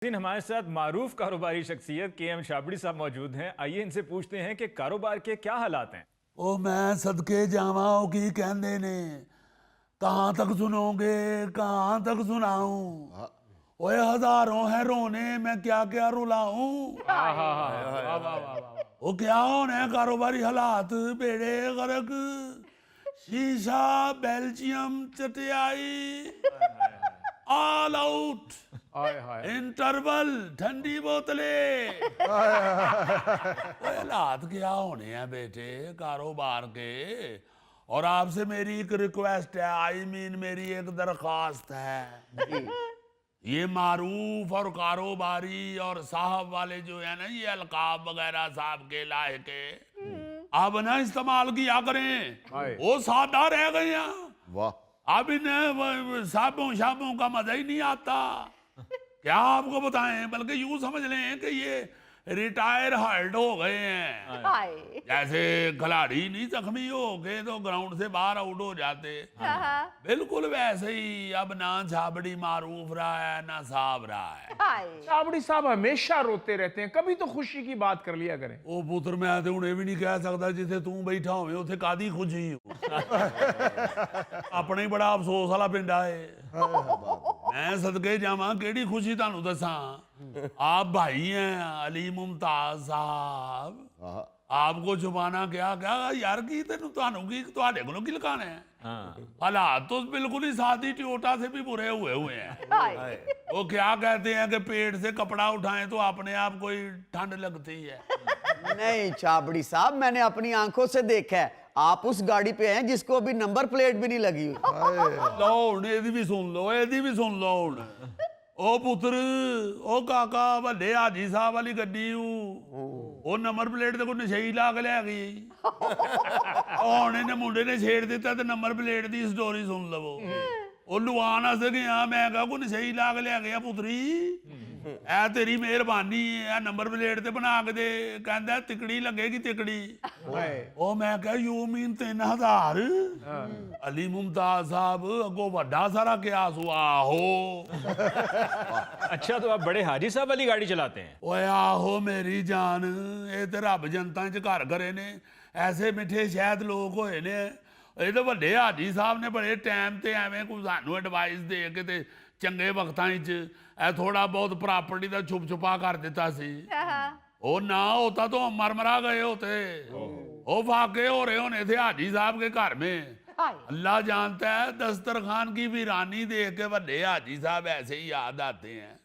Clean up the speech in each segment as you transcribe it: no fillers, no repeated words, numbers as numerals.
दिन हमारे साथ मारूफ कारोबारी शख्सियत के.एम. छाबड़ी साहब मौजूद हैं। आइए इनसे पूछते हैं कि कारोबार के क्या हालात हैं। ओ मैं सदके जावा की कहते ने कहाँ तक सुनोगे कहाँ तक सुनाऊं ओए हजारों है रोने मैं क्या क्या रुलाऊं। वो क्या होने कारोबारी हालात बेड़े गर्क शीशा बेल्जियम चटियाई ऑल आउट इंटरवल ठंडी बोतलें। हालात क्या होने हैं बेटे कारोबार के। और आपसे मेरी एक रिक्वेस्ट है, मेरी एक दरखास्त है। ये मारूफ और कारोबारी और साहब वाले जो है ना, ये अलकाब वगैरह साहब के लायके अब ना इस्तेमाल किया करें, वो सादा रह गए हैं। वाह, अब इन साबों शाबों का मजा ही नहीं आता। क्या आपको बताएं, बल्कि यूं समझ लें कि ये रिटायर हर्ट हो गए हैं। जैसे खिलाड़ी नहीं जख्मी हो गए तो ग्राउंड से बाहर आउट हो जाते, बिल्कुल वैसे ही अब ना छाबड़ी मारूफ रहा है ना साहब रहा है। छाबड़ी साहब हमेशा रोते रहते हैं, कभी तो खुशी की बात कर लिया करें। ओ पुत्र मैं तो उन्हें भी नहीं कह सकता जिथे तू बैठा होवे उथे कादी खुशी हो। अपने ही बड़ा अफसोस वाला पिंड है। मैं सदके जावा केड़ी खुशी तानू दसा। आप भाई हैं अली मुमताज साहब, आपको छुपाना क्या क्या यार की तेन तानू की तुहाडे कोलों की लुकाना है। हालात तो बिल्कुल ही साथी टोयोटा से भी बुरे हुए हैं। वो क्या कहते हैं कि पेट से कपड़ा उठाएं तो अपने आप कोई ठंड लगती है। नहीं छाबड़ी साहब, मैंने अपनी आंखों से देखा है, आप उस गाड़ी पे हैं जिसको अभी नंबर प्लेट भी नहीं लगी हुई। लो हुण एदी भी सुन लो, एदी भी सुन लो हुण। ओ पुत्र ओ काका वड्डे हाजी साहब वाली गड्डी ओ नंबर प्लेट ते कोई नशेई ला के लै गई। हुण इन्हें मुंडे ने छेड़ दिता ते नंबर प्लेट दी स्टोरी सुन लवो। ओ लुआन आस्ते गया, मैं कहा कोई नशेई ला के लै गया पुत्री, ऐ तेरी मेहरबानी है नंबर प्लेट ते बना के दे। कहंदा तिकड़ी लगेगी तिकड़ी। ओ मैं कहा यू मीन 3000। अली मुमताज साहब अगो वड्डा सारा क्यास हुआ हो। अच्छा, तो आप बड़े हाजी साहब वाली गाड़ी चलाते हैं? ओए आहो मेरी जान, ये ते रब जनता च घर करे ने, ऐसे मिठे शहद लोग होए ने। ये तो वड्डे हाजी साहब ने बड़े टाइम ते एवें कोई सानू एडवाइस दे के ते चंगे वक्तां च थोड़ा बहुत प्रॉपर्टी का छुप छुपा कर दिता सी। ओ ना होता तो हम मर मरा गए होते। ओ वाकई हो रहे होने थे हाजी साहब के घर में। अल्लाह जानता है दस्तरखान की वीरानी देख के वड्डे हाजी साहब ऐसे ही याद आते हैं।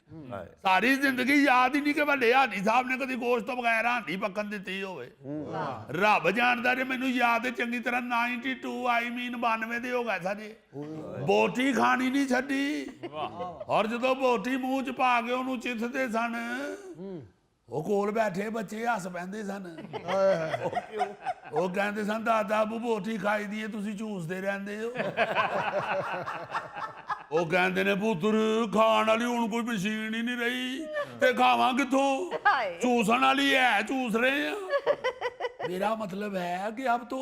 सारी जिंदगी याद ही नहीं कि वड्डे हाजी साहब ने कभी गोश्त बगैर हांडी पकन दी होवे। रब जानदा जे मैनू याद है चंगी तरह 92 दे हो गए साजे। बोटी खानी नहीं छड्डी, और जो बोटी मुंह च पा के उन्होंने चिथते सन, वो कोल बैठे बच्चे हस पैंदे सन। वो कहते सन दादा अबू बोटी खाई दी है तुसी चूसते रहंदे हो। वो कहते ने पुत्र खाण वाली हुण कोई मशीन ही नहीं रही ते खावां किथों, चूसन वाली है चूस रहे हैं। मेरा मतलब है कि अब तो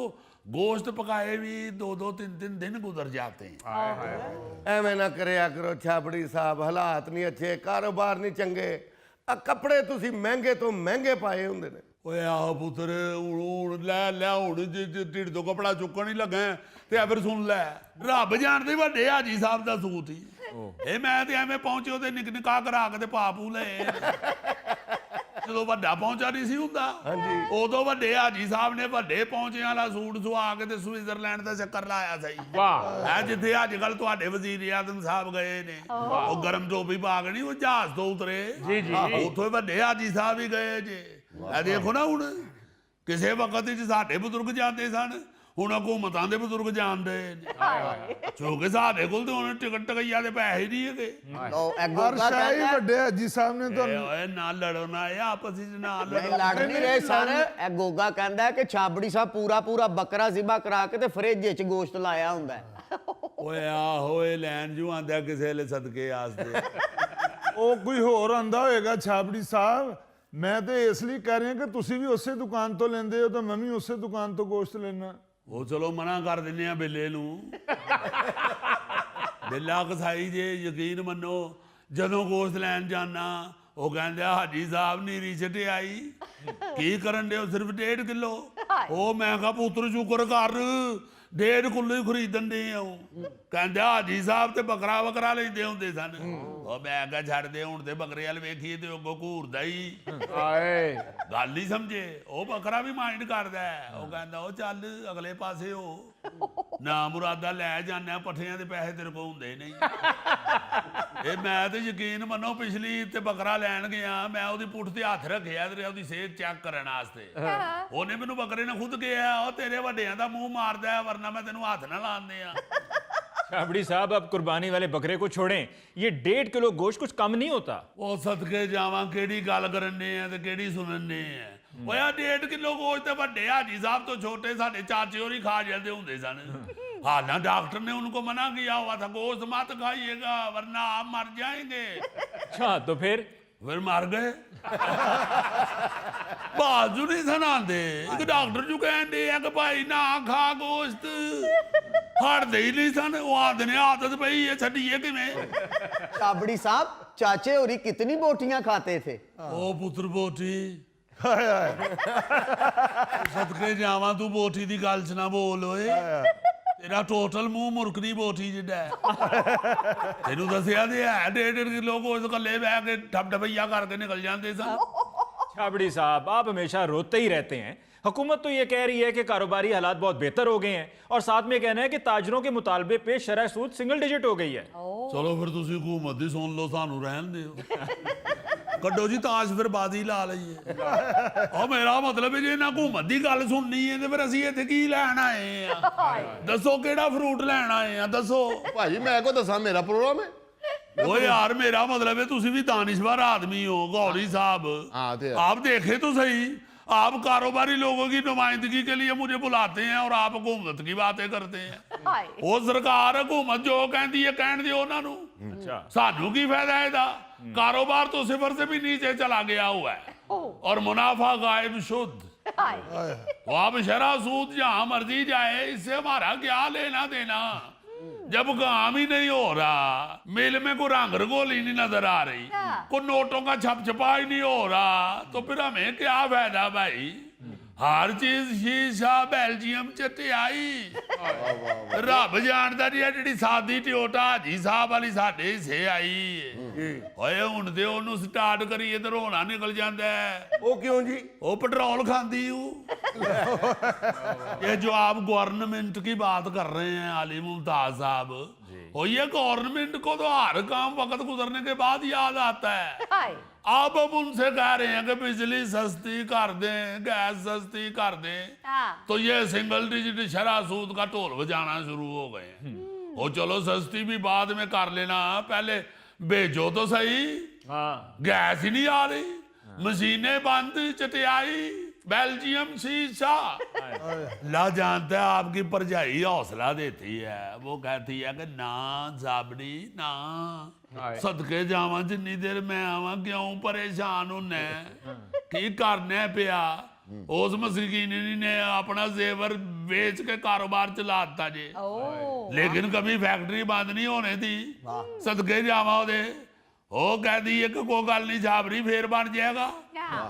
गोश्त पकाए भी 2-2 3-3 दिन गुजर जाते हैं। ਐਵੇਂ ਨਾ ਕਰਿਆ ਕਰੋ ਛਾਬੜੀ ਸਾਹਿਬ, ਹਾਲਾਤ ਨਹੀਂ ਅੱਛੇ, ਕਾਰੋਬਾਰ ਨਹੀਂ ਚੰਗੇ, ਆ ਕੱਪੜੇ ਤੁਸੀਂ ਮਹਿੰਗੇ ਤੋਂ ਮਹਿੰਗੇ ਪਾਏ ਹੁੰਦੇ ਨੇ। ਓਏ ਆਹ ਪੁੱਤਰ ਹੁਣ ਲੈ ਹੁਣ ਜੇ ਢਿੱਡ ਤੋਂ ਕਪੜਾ ਚੁੱਕਣ ਹੀ ਲੱਗਾ ਤੇ ਫਿਰ ਸੁਣ ਲੈ, ਰੱਬ ਜਾਣਦੇ ਵੱਡੇ ਹਾਜੀ ਸਾਹਿਬ ਦਾ ਸੂਤ ਹੀ ਇਹ। ਮੈਂ ਤੇ ਐਵੇਂ ਪਹੁੰਚੇ ਉਹਦੇ ਨਿਕਾ ਕਰਾ ਕੇ ਤੇ ਪਾਪੂ ਲਏ। ਜਦੋਂ ਵੱਡਾ ਪਹੁੰਚਾ ਨਹੀਂ ਸੀ ਹੁੰਦਾ, ਉਦੋਂ ਵੱਡੇ ਹਾਜੀ ਸਾਹਿਬ ਨੇ ਵੱਡੇ ਪਹੁੰਚਿਆਂ ਵਾਲਾ ਸੂਟ ਸਵਾ ਕੇ ਤੇ ਸਵਿਟਜ਼ਰਲੈਂਡ ਦਾ ਚੱਕਰ ਲਾਇਆ ਸਹੀ। ਵਾਹ, ਹੈ ਜਿੱਥੇ ਅੱਜ ਕੱਲ ਤੁਹਾਡੇ ਵਜ਼ੀਰ ਆਜ਼ਮ ਸਾਹਿਬ ਗਏ ਨੇ, ਉਹ ਗਰਮ ਟੋਪੀ ਪਾ ਕੇ ਨਹੀਂ ਉਹ ਜਹਾਜ਼ ਤੋਂ ਉਤਰੇ, ਉੱਥੋਂ ਵੱਡੇ ਹਾਜੀ ਸਾਹਿਬ ਹੀ ਗਏ ਜੇ। ਇਹ ਦੇਖੋ ਨਾ ਹੁਣ ਕਿਸੇ ਵਕਤ ਵਿੱਚ ਸਾਡੇ ਬਜ਼ੁਰਗ ਜਾਂਦੇ ਸਨ, ਹੁਣ ਹਕੂਮਤਾਂ ਦੇ ਬਜ਼ੁਰਗ ਜਾਂਦੇ ਨੇ। ਕਿਉਂਕਿ ਸਾਡੇ ਕੋਲ ਤਾਂ ਹੁਣ ਟਿਕਟ ਟਕਈਆ ਦੇ ਪੈਸੇ ਨਹੀਂ ਹੈਗੇ। ਹਰ ਸ਼ਾਹੀ ਵੱਡੇ ਹਾਜੀ ਸਾਹਿਬ ਨੇ ਤੁਹਾਨੂੰ ਓਏ ਨਾ ਲੜੋ ਨਾ ਇਹ ਆਪਸ ਵਿੱਚ ਨਾ ਲੜੋ। ਲੜ ਨਹੀਂ ਰਹੇ ਸਰ। ਇਹ ਗੋਗਾ ਕਹਿੰਦਾ ਕਿ ਛਾਬੜੀ ਸਾਹਿਬ ਪੂਰਾ ਬੱਕਰਾ ਜ਼ਿਬਾ ਕਰਾ ਕੇ ਤੇ ਫਰਿੱਜ ਵਿੱਚ ਗੋਸ਼ਤ ਲਾਇਆ ਹੁੰਦਾ। ਓਏ ਆਹੋ ਇਹ ਲੈਣ ਜੂ ਆਂਦਾ ਕਿਸੇ ਵੇਲੇ ਸਦਕੇ ਆਸਤੇ। ਉਹ ਕੋਈ ਹੋਰ ਆਂਦਾ ਹੋਏਗਾ ਛਾਬੜੀ ਸਾਹਿਬ। ਮੈਂ ਤੇ ਇਸ ਲਈ ਕਹਿ ਰਿਹਾ ਕਿ ਤੁਸੀਂ ਵੀ ਉਸੇ ਦੁਕਾਨ ਤੋਂ ਲੈਂਦੇ ਹੋ ਤਾਂ ਮੈਂ ਵੀ ਉਸੇ ਦੁਕਾਨ ਤੋਂ ਗੋਸ਼ਤ ਲੈਣਾ। ਉਹ ਚਲੋ ਮਨਾ ਕਰ ਦਿੰਦੇ ਆ ਬਿੱਲੇ ਨੂੰ। ਬਿੱਲਾ ਕਸਾਈ ਜੇ ਯਕੀਨ ਮੰਨੋ, ਜਦੋਂ ਗੋਸ਼ਤ ਲੈਣ ਜਾਣਾ ਉਹ ਕਹਿੰਦੇ ਹਾਜੀ ਸਾਹਿਬ ਨੀਰੀ ਛਟਿਆਈ ਕੀ ਕਰਨ ਦੇ ਸਿਰਫ 1.5 ਕਿਲੋ। ਉਹ ਮੈਂ ਕਿਹਾ ਪੁੱਤਰ ਸ਼ੁਕਰ ਕਰ 1.5 ਕਿਲੋ ਹੀ ਖਰੀਦਣ ਦੇ ਆ। ਕਹਿੰਦੇ ਹਾਜੀ ਸਾਹਿਬ ਤੇ ਬੱਕਰਾ ਵਕਰਾ ਲੈਂਦੇ ਹੁੰਦੇ ਸਨ। ਉਹ ਮੈਂ ਕਿਹਾ ਛੱਡ ਦੇ ਹੁਣ ਤੇ ਬੱਕਰੇ ਵਾਲ ਵੇਖੀਏ ਤੇ ਅੱਗੋਂ ਘੂਰਦਾ ਹੀ ਆਏ ਗੱਲ ਨਹੀਂ ਸਮਝੇ। ਉਹ ਬੱਕਰਾ ਵੀ ਮਾਈਂਡ ਕਰਦਾ ਉਹ ਕਹਿੰਦਾ ਉਹ ਚੱਲ ਅਗਲੇ ਪਾਸੇ ਹੋ ਨਾ ਮੁਰਾਦਾ ਲੈ ਜਾਂਦੇ ਪੱਠਿਆਂ ਦੇ ਪੈਸੇ ਤੇਰੇ ਕੋਲ ਹੁੰਦੇ ਨਹੀਂ। ਇਹ ਮੈਂ ਤੇ ਯਕੀਨ ਮੰਨੋ ਪਿਛਲੀ ਤੇ ਬੱਕਰਾ ਲੈਣ ਗਿਆ ਮੈਂ ਉਹਦੀ ਪੁੱਠ ਤੇ ਹੱਥ ਰੱਖਿਆ ਤੇ ਉਹਦੀ ਸਿਹਤ ਚੈੱਕ ਕਰਨ ਵਾਸਤੇ। ਉਹਨੇ ਮੈਨੂੰ ਬੱਕਰੇ ਨੇ ਖੁਦ ਕਿਹਾ ਉਹ ਤੇਰੇ ਵੱਡਿਆਂ ਦਾ ਮੂੰਹ ਮਾਰਦਾ ਵਰਨਾ ਮੈਂ ਤੈਨੂੰ ਹੱਥ ਨਾ ਲਾਉਂਦੇ ਆ। छाबड़ी साहब अब कुर्बानी वाले बकरे को छोड़ें, ये 1.5 किलो गोश्त कुछ कम नहीं होता। ਉਹ ਸਦਕੇ ਜਾਵਾਂ ਕਿਹੜੀ ਗੱਲ ਕਰਨੇ ਆ ਤੇ ਕਿਹੜੀ ਸੁਣਨੇ ਆ। ਉਹ ਯਾਰ 1.5 ਕਿਲੋ ਗੋਸ਼ਤ ਤੇ ਵੱਡੇ ਹਾਜੀ ਸਾਹਿਬ ਤੋਂ ਛੋਟੇ ਸਾਡੇ ਚਾਚੇ ਹੋਰੀ ਖਾ ਜਾਂਦੇ ਹੁੰਦੇ ਸਨ। ਹਾਲਾਂ डॉक्टर ने उनको मना किया हुआ था गोश्त मत खाइएगा वरना आप मर जाएंगे। अच्छा तो फिर मर गए। बाजू नहीं सुनाते एक डॉक्टर जो कहते हैं कि भाई ना खा गोश्त हटते ही नहीं सन। वो आदत ने आदत पई है छड़िए किवें। छाबड़ी साहब चाचे होरी कितनी बोटियां खाते थे? ओ पुत्र बोटी सदके जावा तू बोटी दी गल च ना बोल ओए तेरा टोटल मुंह मुरकनी बोटी जिड्डा तेनू दसिया ते है 1.5 किलो गोश्त कल्ले बह के ठप ठपैया करके निकल जाते सन। छाबड़ी साहब आप हमेशा रोते ही रहते हैं। हुकूमत तो ये कह रही है कि कारोबारी हालात बहुत बेहतर हो गए हैं और साथ में कहना है कि ताजरों के मुतालबे पे शरह सूद सिंगल डिजिट हो गई है। चलो फिर तुसी हुकूमत दी सुन लो सानू रहन दिओ ਕੱਢੋ ਜੀ ਤਾਸ਼ ਫਿਰ ਬਾਦੀ ਲਾ ਲਈਏ। ਉਹ ਮੇਰਾ ਮਤਲਬ ਹੈ ਜੇ ਇਹਨਾਂ ਹਕੂਮਤ ਦੀ ਗੱਲ ਸੁਣਨੀ ਹੈ ਤੇ ਫਿਰ ਅਸੀਂ ਇੱਥੇ ਕੀ ਲੈਣ ਆਏ ਆ। ਦੱਸੋ ਕਿਹੜਾ ਫਰੂਟ ਲੈਣ ਆਏ ਆ ਦੱਸੋ। ਭਾਜੀ ਮੈਂ ਕੋ ਦੱਸਾਂ ਮੇਰਾ ਪ੍ਰੋਗਰਾਮ ਹੈ। ओ यार मेरा मतलब है तुसी भी दानिशवर आदमी हो गौरी साहब। हाँ, तो आप देखे तो सही आप कारोबारी लोगों की नुमाइंदगी के लिए मुझे बुलाते हैं और आप हुकूमत की बातें करते हैं। वो सरकार हुकूमत जो कहती है कहने दो उन्होंने। अच्छा सानू की फायदा है कारोबार तो सिफर से भी नीचे चला गया हुआ है और मुनाफा गायब शुद्ध। वो अब शरह सूद जहां मर्जी जाए इससे हमारा क्या लेना देना जब काम ही नहीं हो रहा। मिल में कोई रंग रंगोली नहीं नजर आ रही कोई नोटों का छप छपा ही नहीं हो रहा तो फिर हमें क्या फायदा भाई। हर चीज शीशा बेल्जियम चटियाई रब जानदा जी ਜਿਹੜੀ ਸਾਦੀ ਟਿਓਟਾ ਹਾਜੀ ਸਾਹਿਬ ਵਾਲੀ ਸਾਡੇ ਹਿੱਸੇ ਆਈ ਓਏ ਹੁਣ ਤੇ ਉਹਨੂੰ ਸਟਾਰਟ ਕਰੀਏ ਤੇ ਰੋਣਾ ਨਿਕਲ ਜਾਂਦਾ ਹੈ। ਉਹ ਕਿਉਂ ਜੀ? वो पेट्रोल खाती हूँ। ये जो आप गवर्नमेंट की बात कर रहे हैं आली मुमताज साहब और ये गवर्नमेंट को तो हर काम वक्त गुजरने के बाद याद आता है। अब हम उनसे कह रहे हैं कि बिजली सस्ती कर दें गैस सस्ती कर दें तो ये सिंगल डिजिट शरह सूद का ढोल बजाना शुरू हो गए हैं। वो चलो सस्ती भी बाद में कर लेना पहले भेजो तो सही। हाँ गैस ही नहीं आ रही मशीनें बंद चटियाई बेल्जियम शीशा। ला जानता है आपकी परजाई हौसला देती है वो कहती है कि ना जाबड़ी ना सदके जावा जिन्नी देर मैं आवा क्यों परेशान होने की करने पिया। उस मस्कीनी ने अपना जेवर बेच के कारोबार चलाता जे लेकिन कभी फैक्ट्री बंद नहीं होने दी। सदके जावा ओदे ਉਹ ਕਹਿੰਦੀ ਹੈ ਕਿ ਕੋਈ ਗੱਲ ਨਹੀਂ ਛਾਬੜੀ ਫੇਰ ਬਣ ਜਾਏਗਾ।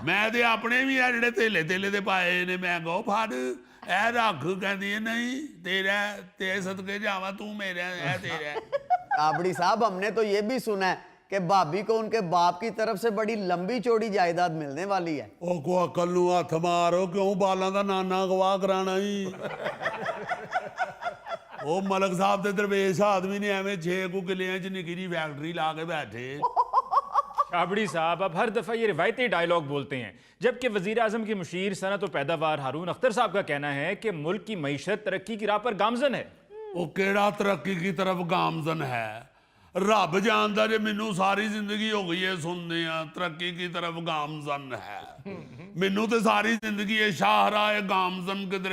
ਮੈਂ ਤੇ ਆਪਣੇ ਵੀ ਆ ਜਿਹੜੇ ਥੇਲੇ ਥੇਲੇ ਦੇ ਪਾਏ ਨੇ ਮੈਂ ਕਹੋ ਫੜ ਇਹ ਰੱਖ ਕਹਿੰਦੀ ਹੈ नहीं तेरा ते सदके जावा तू मेरा है तेरा। छाबड़ी साहब हमने तो ये भी सुना है कि भाभी को उनके बाप की तरफ से बड़ी लंबी चौड़ी जायदाद मिलने वाली है। ਉਹ ਕੋ ਅਕਲ ਨੂੰ ਹੱਥ ਮਾਰੋ ਕਿਉਂ ਬਾਲਾਂ ਦਾ ਨਾਨਾ ਗਵਾਹ ਕਰਾਣਾ ਹੀ। ਉਹ ਮਲਕ ਸਾਹਿਬ ਦੇ ਦਰਵੇਸ਼ ਆਦਮੀ ਨੇ ਐਵੇਂ 6 ਕਿੱਲਿਆਂ ਚ ਨਿੱਕੀ ਜੀ ਫੈਕਟਰੀ ਲਾ ਕੇ ਬੈਠੇ। छाबड़ी साहब अब हर दफ़ा ये रिवायती डायलॉग बोलते हैं जबकि वज़ीर आज़म की मुशीर सनत और पैदावार हारून अख्तर साहब का कहना है कि मुल्क की मईशत तरक्की की राह पर गामजन है। ਉਹ ਕਿਹੜਾ ਤਰੱਕੀ ਦੀ ਤਰਫ ਗਾਮਜ਼ਨ ਹੈ। ਰੱਬ ਜਾਣਦਾ ਜੇ ਮੈਨੂੰ ਸਾਰੀ ਜ਼ਿੰਦਗੀ ਹੋ ਗਈ ਹੈ ਸੁਣਦੇ ਆ ਤਰੱਕੀ ਦੀ ਤਰਫ ਗਾਮਜ਼ਨ ਹੈ। ਮੈਨੂੰ ਤੇ ਸਾਰੀ ਜ਼ਿੰਦਗੀ ਇਹ ਸ਼ਾਹਰਾਹ ਗਾਮਜ਼ਨ ਕਿਧਰੇ